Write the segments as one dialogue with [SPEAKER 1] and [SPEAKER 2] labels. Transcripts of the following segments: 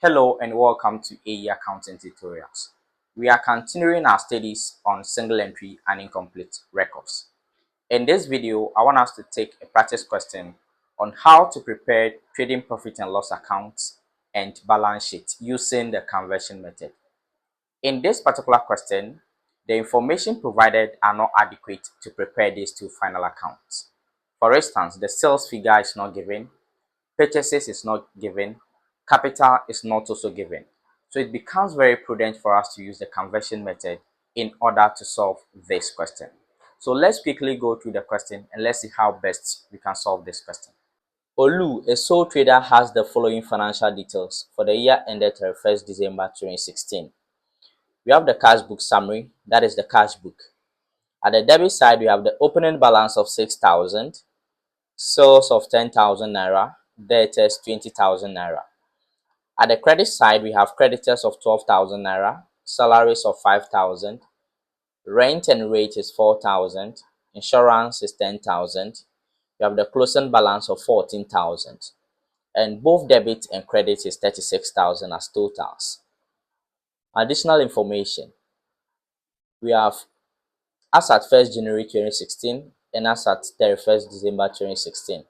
[SPEAKER 1] Hello and welcome to AE Accounting Tutorials. We are continuing our studies on single entry and incomplete records. In this video, I want us to take a practice question on how to prepare trading profit and loss accounts and balance sheet using the conversion method. In this particular question, the information provided are not adequate to prepare these two final accounts. For instance, the sales figure is not given, purchases is not given, capital is not also given. So it becomes very prudent for us to use the conversion method in order to solve this question. So let's quickly go through the question and let's see how best we can solve this question. Olu, a sole trader, has the following financial details for the year ended 31st December 2016. We have the cash book summary, that is the cash book. At the debit side, we have the opening balance of 6,000, sales of 10,000 naira, debtors 20,000 naira. At the credit side, we have creditors of 12,000 naira, salaries of 5,000, rent and rate is 4,000, insurance is 10,000. We have the closing balance of 14,000, and both debit and credit is 36,000 as totals. Additional information: we have as at 1st January 2016 and as at 31st December 2016.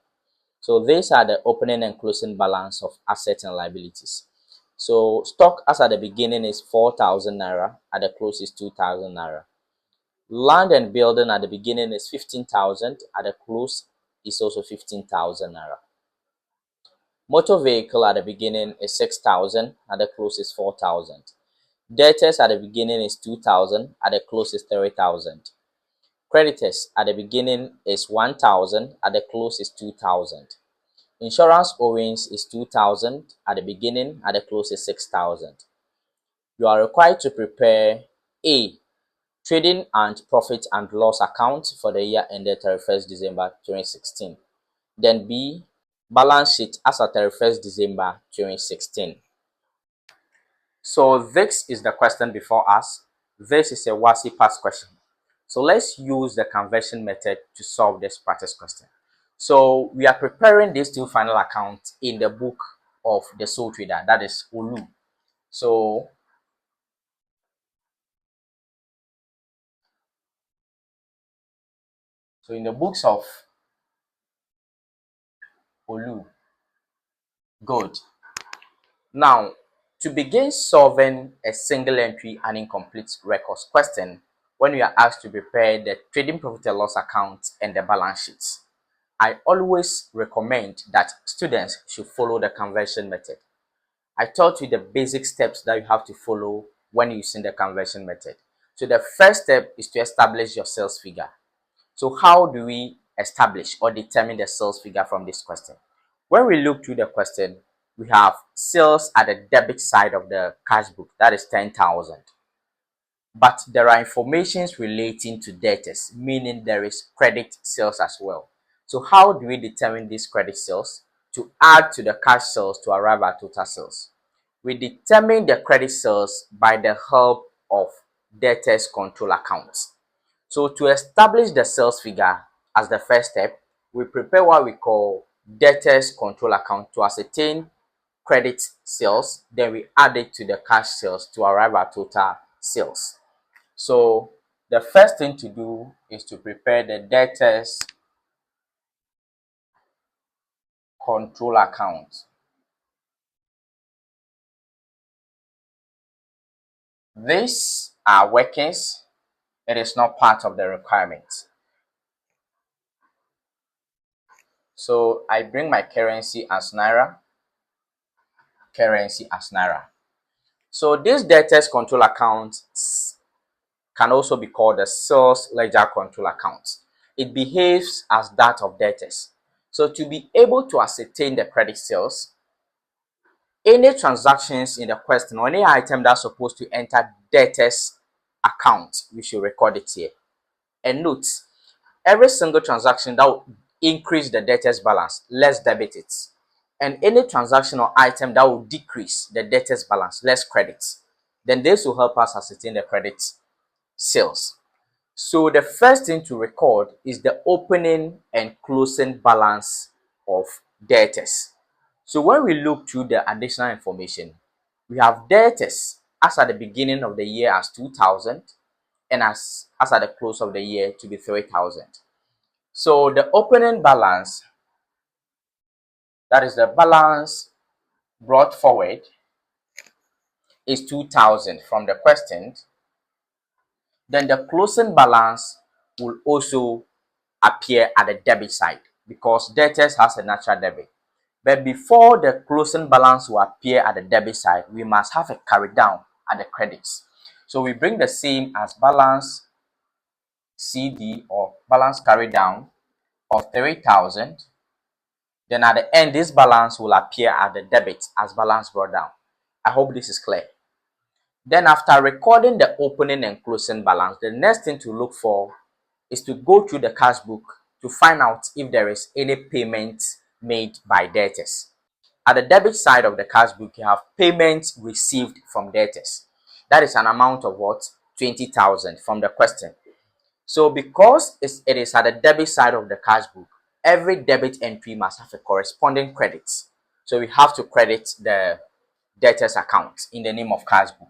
[SPEAKER 1] So these are the opening and closing balance of assets and liabilities. So stock as at the beginning is 4,000 naira, at the close is 2,000 naira. Land and building at the beginning is 15,000, at the close is also 15,000 naira. Motor vehicle at the beginning is 6,000, at the close is 4,000. Debtors at the beginning is 2,000, at the close is 3,000. Creditors at the beginning is 1,000, at the close is 2,000. Insurance owings is 2,000 at the beginning, at the close is 6,000. You are required to prepare A. Trading and profit and loss account for the year ended 31st December 2016. Then B. Balance sheet as at 31st December 2016. So this is the question before us. This is a WASSCE pass question. So let's use the conversion method to solve this practice question. So we are preparing these two final accounts in the book of the sole trader, that is Olu. So in the books of Olu, good. Now, to begin solving a single entry and incomplete records question, when we are asked to prepare the trading profit and loss account and the balance sheets, I always recommend that students should follow the conversion method. I taught you the basic steps that you have to follow when using the conversion method. So the first step is to establish your sales figure. So how do we establish or determine the sales figure from this question? When we look through the question, we have sales at the debit side of the cash book, that is 10,000. But there are informations relating to debtors, meaning there is credit sales as well. So how do we determine these credit sales to add to the cash sales to arrive at total sales? We determine the credit sales by the help of debtors control accounts. So to establish the sales figure as the first step, we prepare what we call debtors control account to ascertain credit sales, then we add it to the cash sales to arrive at total sales. So the first thing to do is to prepare the debtors control account. These are workings. It is not part of the requirement. So I bring my currency as Naira. So this debtors control account can also be called the sales ledger control account. It behaves as that of debtors. So to be able to ascertain the credit sales, any transactions in the question or any item that's supposed to enter debtors account, we should record it here. And note, every single transaction that will increase the debtors balance, let's debit it. And any transaction or item that will decrease the debtors balance, let's credit. Then this will help us ascertain the credit sales. So the first thing to record is the opening and closing balance of debtors. So when we look through the additional information, we have debtors as at the beginning of the year as 2,000 and as at the close of the year to be 3,000. So the opening balance, that is the balance brought forward, is 2,000 from the question. Then the closing balance will also appear at the debit side because debtors has a natural debit. But before the closing balance will appear at the debit side, we must have a carry down at the credits. So we bring the same as balance CD or balance carry down of 3,000. Then at the end, this balance will appear at the debit as balance brought down. I hope this is clear. Then after recording the opening and closing balance, the next thing to look for is to go through the cash book to find out if there is any payment made by debtors. At the debit side of the cash book, you have payments received from debtors. That is an amount of what? 20,000 from the question. So because it is at the debit side of the cash book, every debit entry must have a corresponding credit. So we have to credit the debtors account in the name of cash book.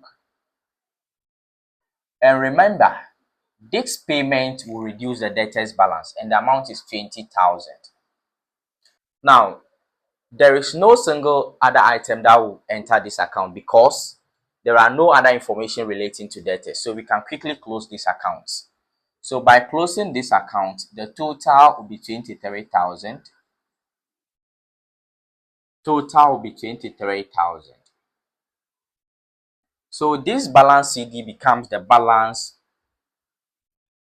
[SPEAKER 1] And remember, this payment will reduce the debtors balance and the amount is 20,000. Now, there is no single other item that will enter this account because there are no other information relating to debtors. So we can quickly close this account. So by closing this account, the total will be 23,000. Total will be 23,000. So this balance CD becomes the balance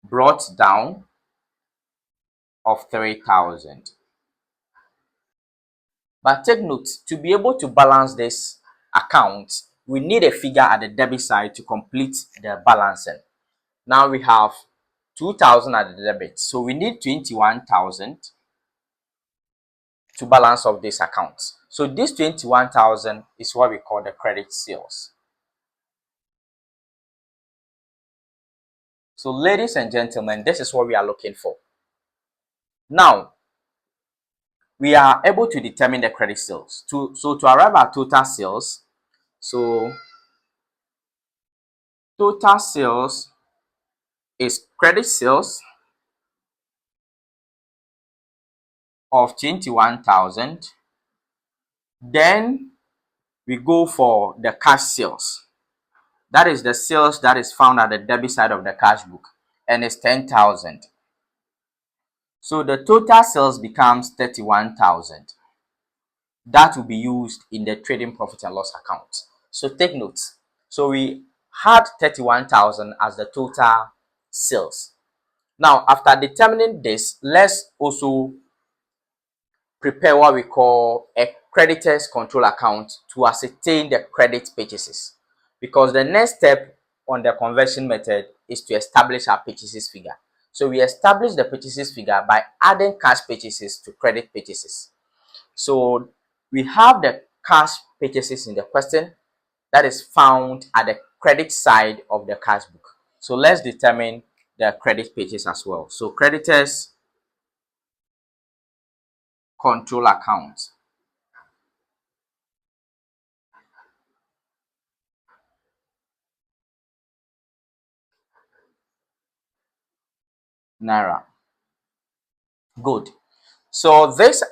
[SPEAKER 1] brought down of 3,000. But take note, to be able to balance this account, we need a figure at the debit side to complete the balancing. Now we have 2,000 at the debit, so we need 21,000 to balance off this account. So this 21,000 is what we call the credit sales. So ladies and gentlemen, this is what we are looking for. Now, we are able to determine the credit sales. So to arrive at total sales, so total sales is credit sales of 21,000. Then we go for the cash sales. That is the sales that is found at the debit side of the cash book, and it's 10,000. So the total sales becomes 31,000. That will be used in the trading profit and loss account. So take note. So we had 31,000 as the total sales. Now, after determining this, let's also prepare what we call a creditors control account to ascertain the credit purchases. Because the next step on the conversion method is to establish our purchases figure. So we establish the purchases figure by adding cash purchases to credit purchases. So we have the cash purchases in the question that is found at the credit side of the cash book. So let's determine the credit purchase as well. So creditors control account. Naira. Good. So this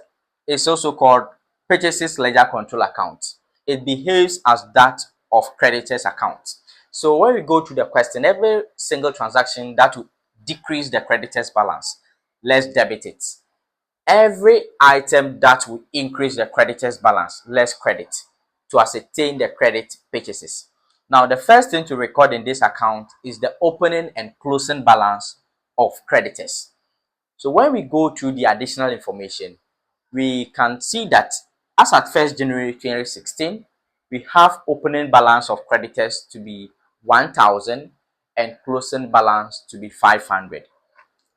[SPEAKER 1] is also called purchases ledger control account. It behaves as that of creditors account. So when we go to the question, every single transaction that will decrease the creditors balance, let's debit it. Every item that will increase the creditors balance, let's credit to ascertain the credit purchases. Now, the first thing to record in this account is the opening and closing balance of creditors. So when we go through the additional information, we can see that as at 1st January 2016, we have opening balance of creditors to be 1,000 and closing balance to be 500.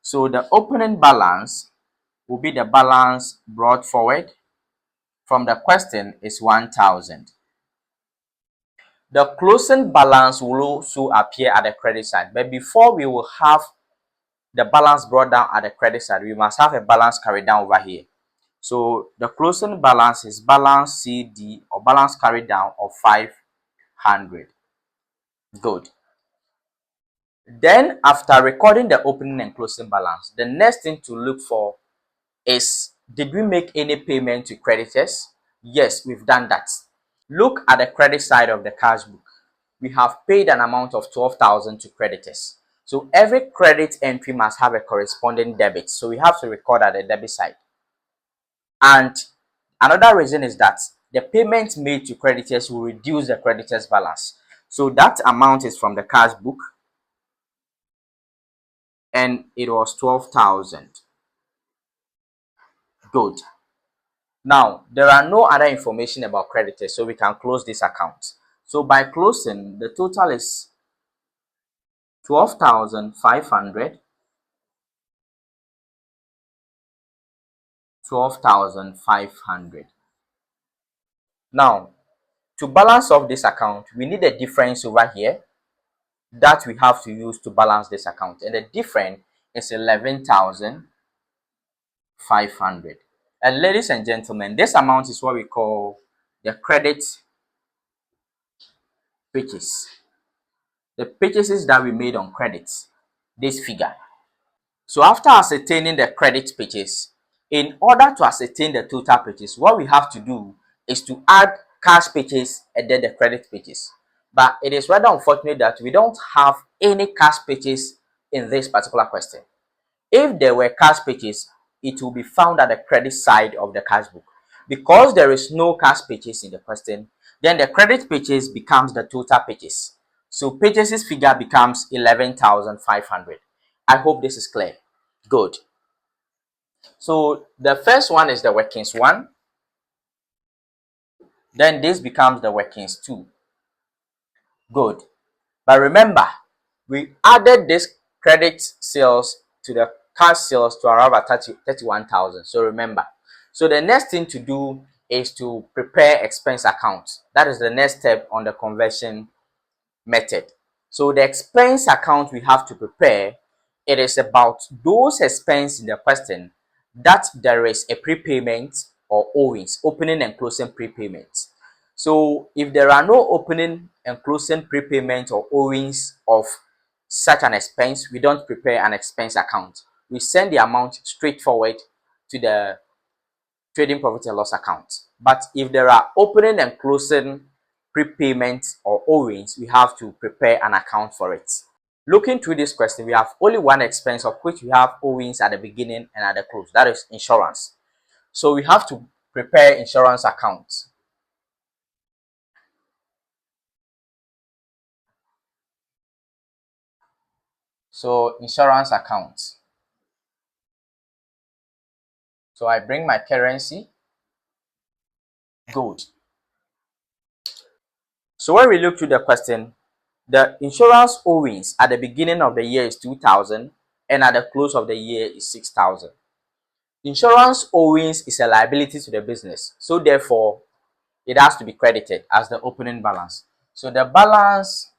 [SPEAKER 1] So the opening balance will be the balance brought forward from the question is 1,000. The closing balance will also appear at the credit side, but before we will have the balance brought down at the credit side, we must have a balance carried down over here. So the closing balance is balance CD or balance carried down of 500. 500. Good. Then after recording the opening and closing balance, the next thing to look for is, did we make any payment to creditors? Yes, we've done that. Look at the credit side of the cash book. We have paid an amount of 12,000 to creditors. So every credit entry must have a corresponding debit. So we have to record at the debit side. And another reason is that the payment made to creditors will reduce the creditors balance. So that amount is from the cash book, and it was 12,000. Good. Now, there are no other information about creditors, so we can close this account. So by closing, the total is 12,500, 12,500. Now, to balance off this account, we need a difference over here that we have to use to balance this account. And the difference is 11,500. And ladies and gentlemen, this amount is what we call the credit purchase. The purchases that we made on credits, this figure. So after ascertaining the credit purchase, in order to ascertain the total purchase, what we have to do is to add cash purchase and then the credit purchase. But it is rather unfortunate that we don't have any cash purchase in this particular question. If there were cash purchase, it will be found at the credit side of the cash book. Because there is no cash purchase in the question, then the credit purchase becomes the total purchase. So purchases figure becomes 11,500. I hope this is clear. Good. So the first one is the workings 1. Then this becomes the workings 2. Good. But remember, we added this credit sales to the cash sales to arrive at 31,000. So remember. So the next thing to do is to prepare expense accounts. That is the next step on the conversion method. So the expense account we have to prepare, it is about those expenses in the question that there is a prepayment or owings, opening and closing prepayments. So if there are no opening and closing prepayment or owings of such an expense, we don't prepare an expense account. We send the amount straight forward to the trading profit and loss account. But if there are opening and closing prepayments or owings, we have to prepare an account for it. Looking through this question, we have only one expense of which we have owings at the beginning and at the close. That is insurance. So we have to prepare insurance accounts. So insurance accounts. So I bring my currency. Good. So when we look through the question, the insurance owings at the beginning of the year is 2,000 and at the close of the year is 6,000. Insurance owings is a liability to the business. So therefore, it has to be credited as the opening balance. So the balance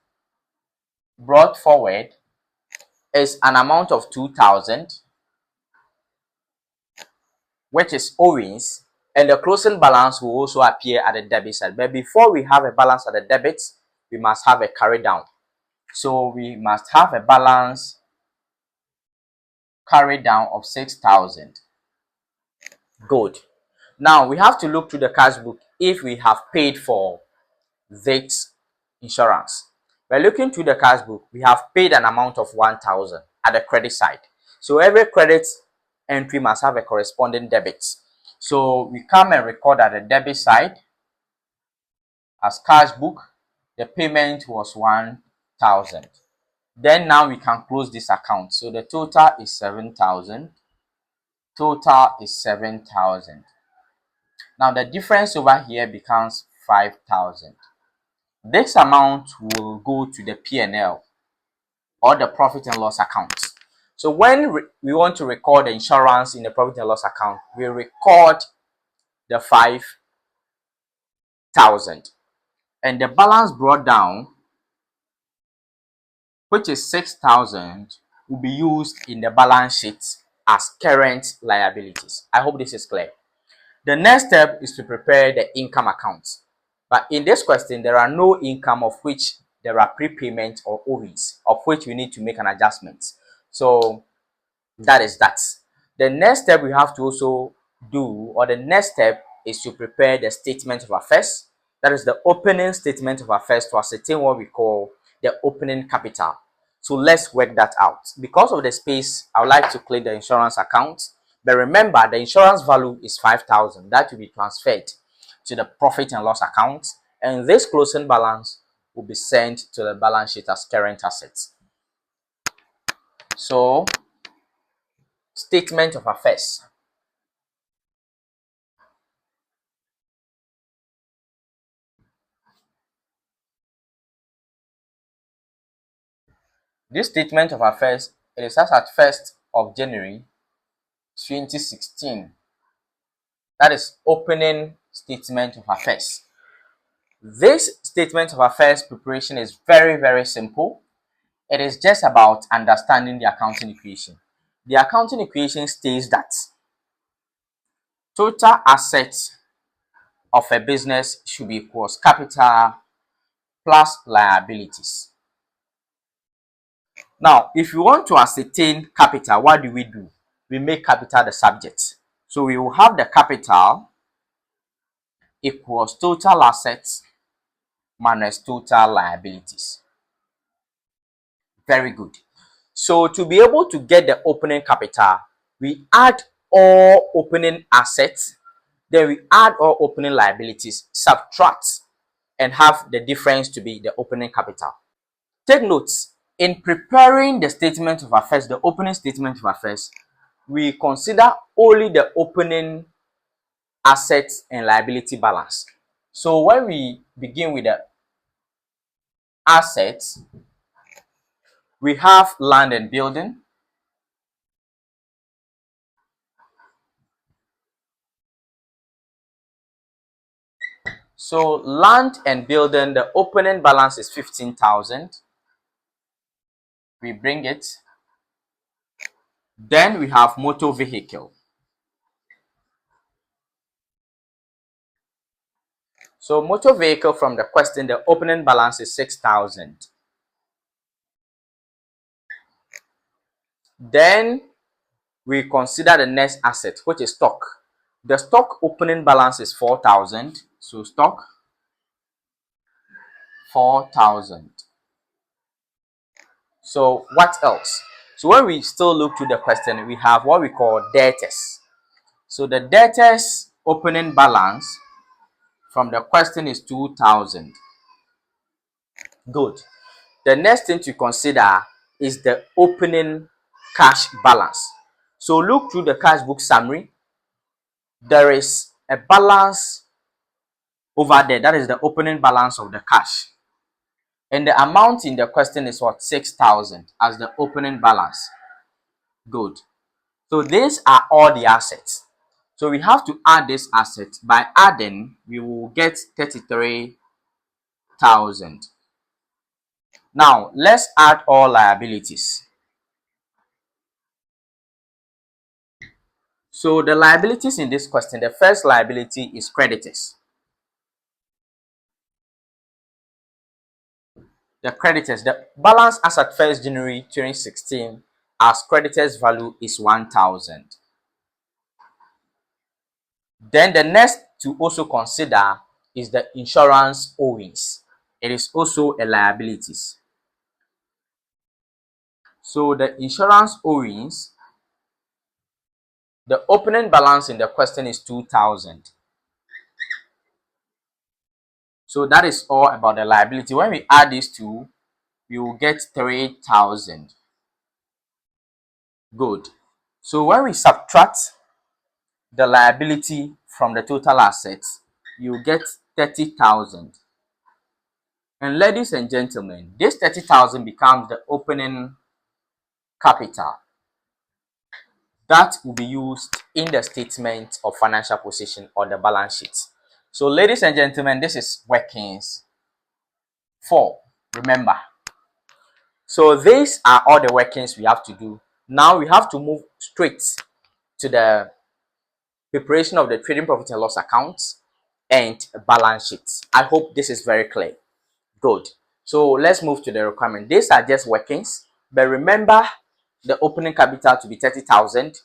[SPEAKER 1] brought forward is an amount of 2,000, which is owings, and the closing balance will also appear at the debit side. But before we have a balance at the debit, we must have a carry down. So we must have a balance carry down of 6,000. Good. Now we have to look through the cash book if we have paid for this insurance. By looking through the cash book, we have paid an amount of 1,000 at the credit side. So every credit entry must have a corresponding debit. So we come and record at the debit side as cash book. The payment was 1,000. Then now we can close this account. So the total is 7,000. Total is 7,000. Now the difference over here becomes 5,000. This amount will go to the P&L or the profit and loss account. So when we want to record the insurance in the profit and loss account, we record the 5,000. And the balance brought down, which is 6,000, will be used in the balance sheet as current liabilities. I hope this is clear. The next step is to prepare the income account. But in this question, there are no income of which there are prepayment or OVs, of which we need to make an adjustment. So that is that. The next step we have to also do, or the next step, is to prepare the statement of affairs. That is the opening statement of affairs to ascertain what we call the opening capital. So let's work that out. Because of the space, I would like to click the insurance account. But remember, the insurance value is 5,000. That will be transferred to the profit and loss account. And this closing balance will be sent to the balance sheet as current assets. So, statement of affairs. This statement of affairs, it is as at 1st of January 2016. That is opening statement of affairs. This statement of affairs preparation is very, very simple. It is just about understanding the accounting equation. The accounting equation states that total assets of a business should be equals capital plus liabilities. Now, if you want to ascertain capital, what do? We make capital the subject. So we will have the capital equals total assets minus total liabilities. Very good. So to be able to get the opening capital, we add all opening assets, then we add all opening liabilities, subtract, and have the difference to be the opening capital. Take notes, in preparing the statement of affairs, the opening statement of affairs, we consider only the opening assets and liability balance. So when we begin with the assets, we have land and building. So land and building, the opening balance is 15,000. We bring it. Then we have motor vehicle. So motor vehicle, from the question, the opening balance is 6,000. Then we consider the next asset, which is stock. The stock opening balance is 4,000. So stock 4,000. So what else? So when we still look to the question, we have what we call debtors. So the debtors opening balance from the question is 2,000. Good. The next thing to consider is the opening cash balance. So look through the cash book summary. There is a balance over there. That is the opening balance of the cash. And the amount in the question is what? 6,000 as the opening balance. Good. So these are all the assets. So we have to add this asset. By adding, we will get 33,000. Now, let's add all liabilities. So the liabilities in this question, the first liability is creditors. The creditors, the balance as at 1st January 2016 as creditors value is 1,000. Then the next to also consider is the insurance owings. It is also a liabilities. So the insurance owings, the opening balance in the question is 2,000. So that is all about the liability. When we add these two, we will get 3,000. Good. So when we subtract the liability from the total assets, you get 30,000. And ladies and gentlemen, this 30,000 becomes the opening capital that will be used in the statement of financial position or the balance sheet. So ladies and gentlemen, this is workings 4. Remember. So these are all the workings we have to do. Now we have to move straight to the preparation of the trading profit and loss accounts. and balance sheets. I hope this is very clear. Good. So let's move to the requirement. These are just workings, but remember the opening capital to be 30,000.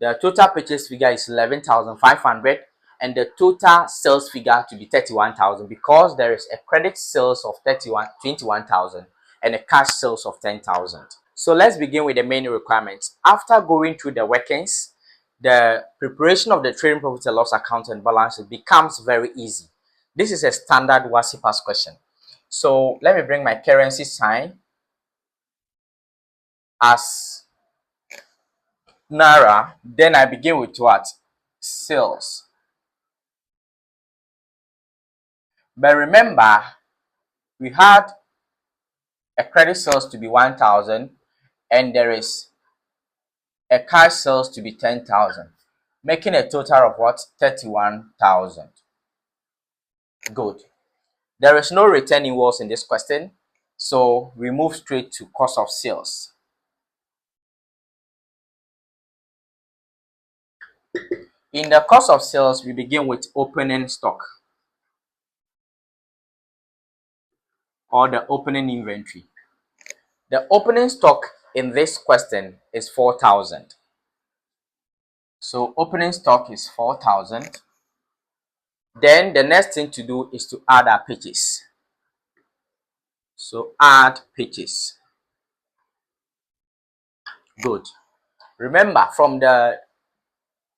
[SPEAKER 1] The total purchase figure is 11,500, and the total sales figure to be 31,000 because there is a credit sales of 21,000 and a cash sales of 10,000. So let's begin with the main requirements. After going through the workings, the preparation of the trading profit and loss account and balance sheet becomes very easy. This is a standard WASSCE pass question. So let me bring my currency sign as Naira. Then I begin with what? Sales. But remember, we had a credit sales to be 1,000 and there is a cash sales to be 10,000, making a total of what? 31,000. Good. There is no return inwards in this question, so we move straight to cost of sales. In the cost of sales, we begin with opening stock or the opening inventory. The opening stock in this question is 4,000. So opening stock is 4,000. Then the next thing to do is to add our purchase. So add purchase. Good. Remember from the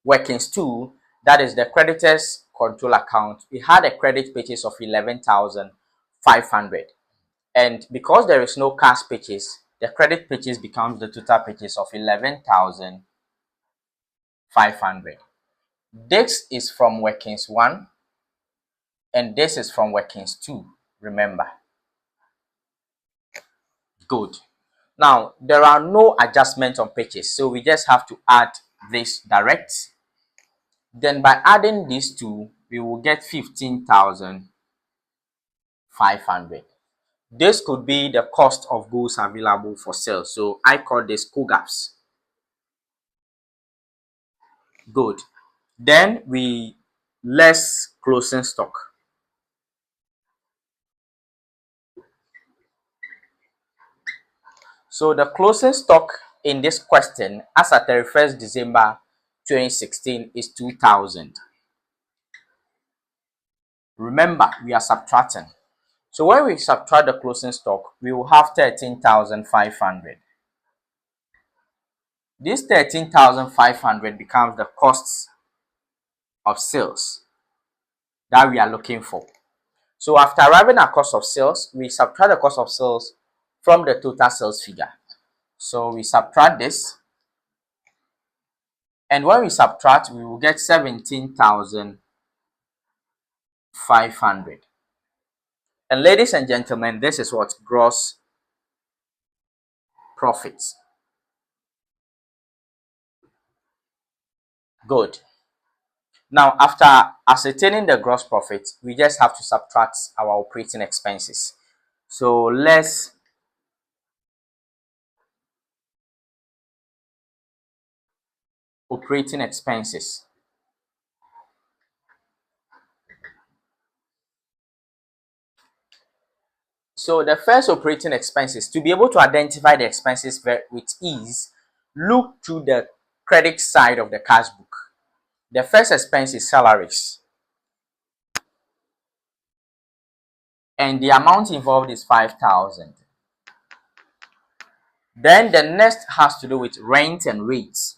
[SPEAKER 1] workings 2, that is the creditors control account, we had a credit purchase of 11,500. And because there is no cash purchase, the credit purchase becomes the total purchase of 11,500. This is from workings 1 and this is from workings 2. Remember. Good. Now, there are no adjustments on purchase, so we just have to add this direct. Then by adding these two, we will get 15,500. This could be the cost of goods available for sale. So I call this COGAPs. Good. Then we less closing stock. So the closing stock in this question as at 31st December 2016 is 2,000. Remember, we are subtracting. So when we subtract the closing stock, we will have 13,500. This 13,500 becomes the costs of sales that we are looking for. So after arriving at cost of sales, we subtract the cost of sales from the total sales figure. So we subtract this, and when we subtract, we will get 17,500. And ladies and gentlemen, this is what gross profits. Good. Now, after ascertaining the gross profit, we just have to subtract our operating expenses. So less operating expenses. So the first operating expenses, to be able to identify the expenses with ease, look through the credit side of the cash book. The first expense is salaries, and the amount involved is 5,000. Then the next has to do with rent and rates.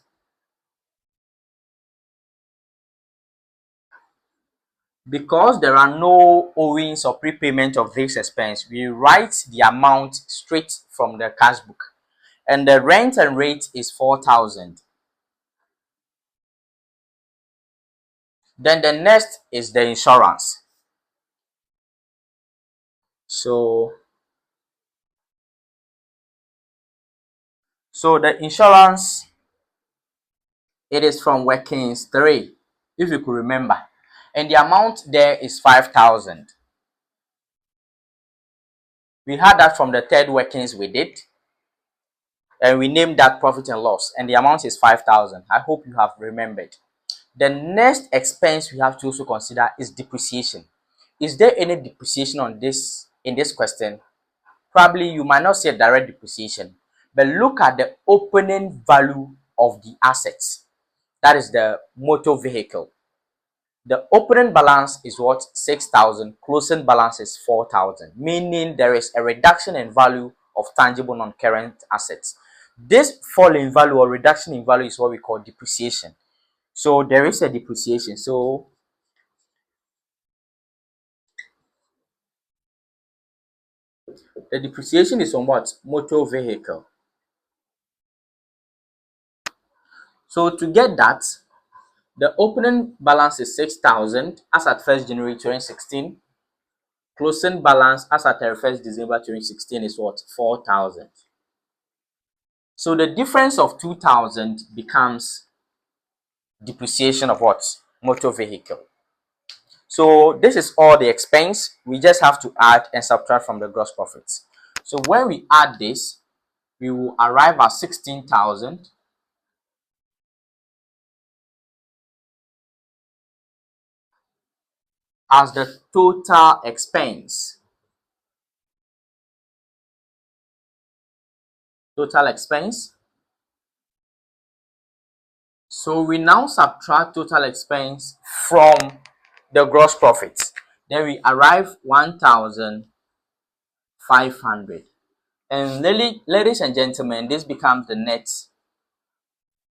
[SPEAKER 1] Because there are no owings or prepayment of this expense, we write the amount straight from the cash book. And the rent and rate is 4,000. Then the next is the insurance. So the insurance, it is from workings 3, if you could remember. And the amount there is 5,000. We had that from the third workings we did. And we named that profit and loss. And the amount is 5,000. I hope you have remembered. The next expense we have to also consider is depreciation. Is there any depreciation on this in this question? Probably you might not see a direct depreciation, but look at the opening value of the assets. That is the motor vehicle. The opening balance is what? 6,000. Closing balance is 4,000, meaning there is a reduction in value of tangible non-current assets. This fall in value or reduction in value is what we call depreciation. So there is a depreciation. So the depreciation is on what? Motor vehicle. So to get that, the opening balance is 6,000 as at 1st January 2016. Closing balance as at 31st December 2016 is what? 4,000. So the difference of 2,000 becomes depreciation of what? Motor vehicle. So this is all the expense. We just have to add and subtract from the gross profits. So when we add this, we will arrive at 16,000 as the total expense. Total expense. So we now subtract total expense from the gross profits. Then we arrive 1,500. And ladies and gentlemen, this becomes the net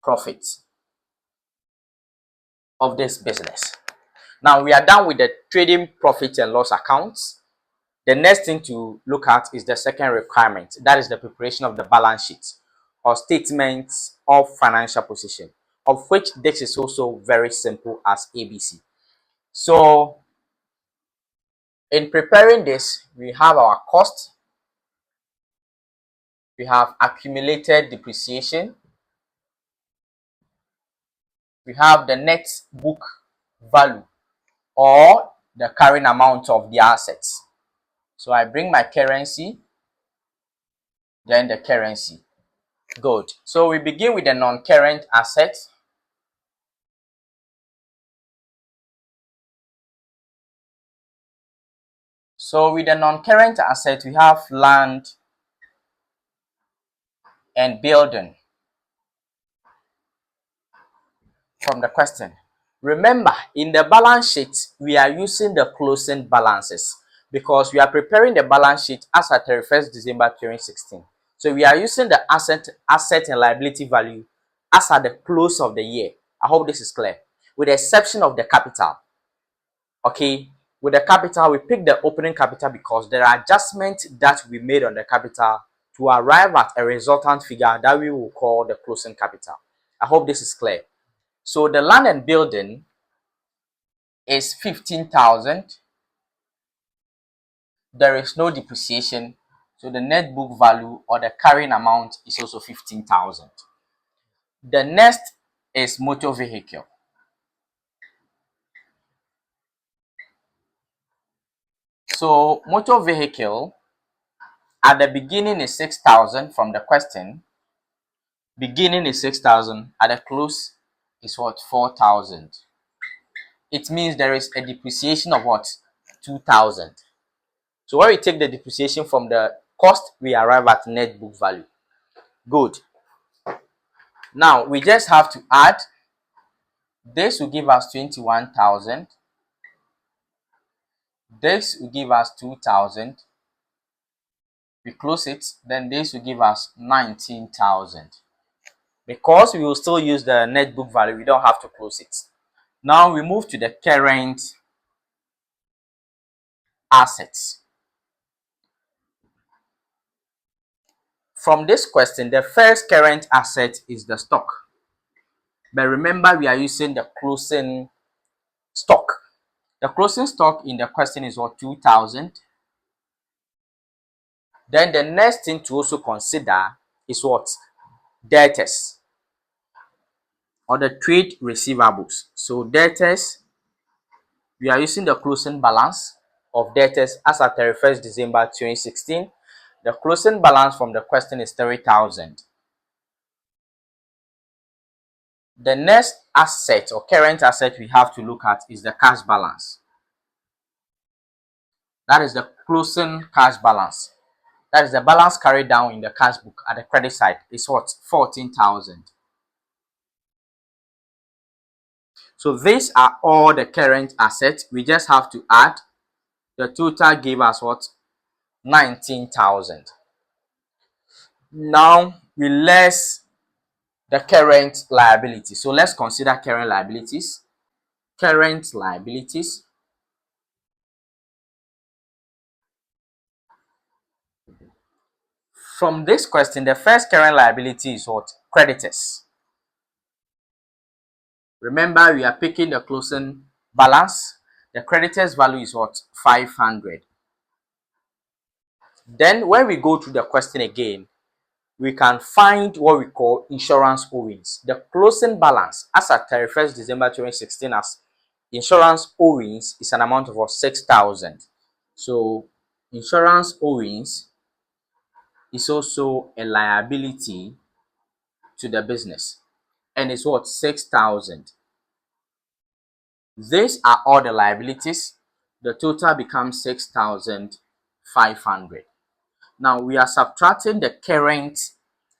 [SPEAKER 1] profit of this business. Now we are done with the trading profit and loss accounts. The next thing to look at is the second requirement. That is the preparation of the balance sheet or statements of financial position, of which this is also very simple as ABC. So in preparing this, we have our cost, we have accumulated depreciation, we have the net book value or the carrying amount of the assets. So I bring my currency, then the currency. Good. So we begin with the non-current assets. So with the non-current asset, we have land and building from the question. Remember, in the balance sheet, we are using the closing balances because we are preparing the balance sheet as at 31st December 2016. So we are using the asset and liability value as at the close of the year. I hope this is clear. With the exception of the capital. Okay, with the capital, we pick the opening capital because there are adjustments that we made on the capital to arrive at a resultant figure that we will call the closing capital. I hope this is clear. So the land and building is 15,000. There is no depreciation. So the net book value or the carrying amount is also 15,000. The next is motor vehicle. So motor vehicle at the beginning is 6,000 from the question. Beginning is 6,000. At the close is what? 4,000. It means there is a depreciation of what? 2,000. So when we take the depreciation from the cost, we arrive at net book value. Good. Now we just have to add. This will give us 21,000. This will give us 2,000. We close it. Then this will give us 19,000. Because we will still use the net book value, we don't have to close it. Now we move to the current assets. From this question, the first current asset is the stock. But remember, we are using the closing stock. The closing stock in the question is what? 2,000. Then the next thing to also consider is what? Debtors or the trade receivables. So debtors, we are using the closing balance of debtors as at 31st December 2016. The closing balance from the question is 3,000. The next asset or current asset we have to look at is the cash balance. That is the closing cash balance. That is the balance carried down in the cash book at the credit side. It's what? 14,000. So these are all the current assets. We just have to add. The total gave us what? 19,000. Now we less the current liability. So let's consider current liabilities. Current liabilities. From this question, the first current liability is what? Creditors. Remember, we are picking the closing balance. The creditors value is what? 500. Then when we go to the question again, we can find what we call insurance owings. The closing balance as at 31st December 2016 as insurance owings is an amount of 6,000. So insurance owings is also a liability to the business and it's what? 6,000. These are all the liabilities. The total becomes 6,500. Now we are subtracting the current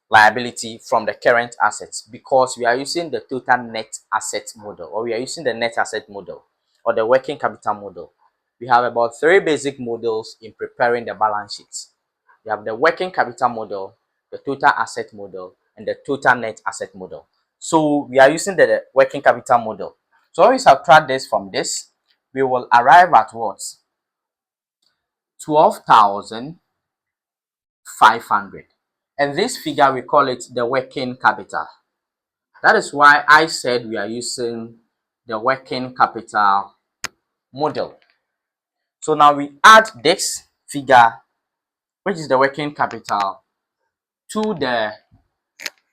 [SPEAKER 1] liability from the current assets because we are using the total net asset model, or we are using the net asset model or the working capital model. We have about 3 basic models in preparing the balance sheets. We have the working capital model, the total asset model, and the total net asset model. So we are using the working capital model. So when we subtract this from this, we will arrive at what? 12,500. And this figure, we call it the working capital. That is why I said we are using the working capital model. So now we add this figure, which is the working capital, to the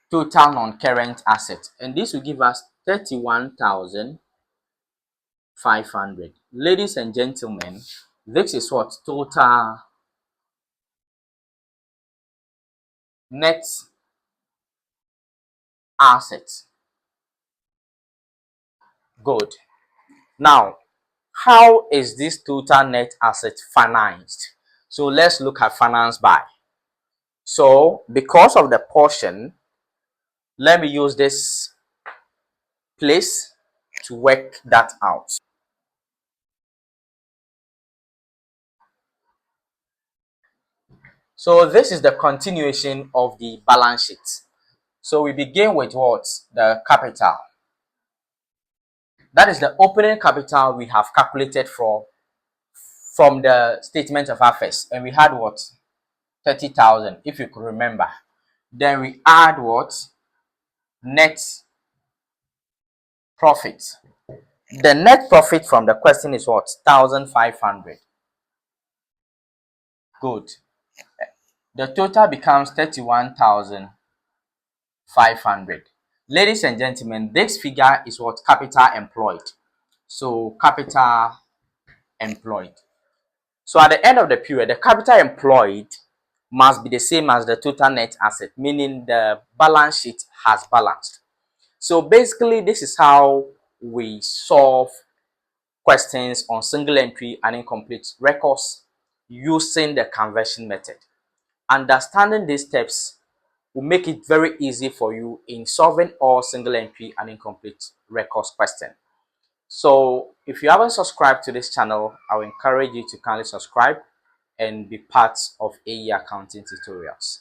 [SPEAKER 1] total non-current asset. And this will give us 31,500. Ladies and gentlemen, this is what? Total net asset. Good. Now, how is this total net asset financed? So let's look at finance by. So because of the portion, let me use this place to work that out. So this is the continuation of the balance sheet. So we begin with what? The capital. That is the opening capital we have calculated from the statement of affairs. And we had what? 30,000, if you could remember. Then we add what? Net profit. The net profit from the question is what? 1,500. Good. The total becomes 31,500. Ladies and gentlemen, this figure is what? Capital employed. So capital employed. So at the end of the period, the capital employed must be the same as the total net asset, meaning the balance sheet has balanced. So basically, this is how we solve questions on single entry and incomplete records using the conversion method. Understanding these steps will make it very easy for you in solving all single entry and incomplete records questions. So if you haven't subscribed to this channel, I will encourage you to kindly subscribe and be part of AE accounting tutorials.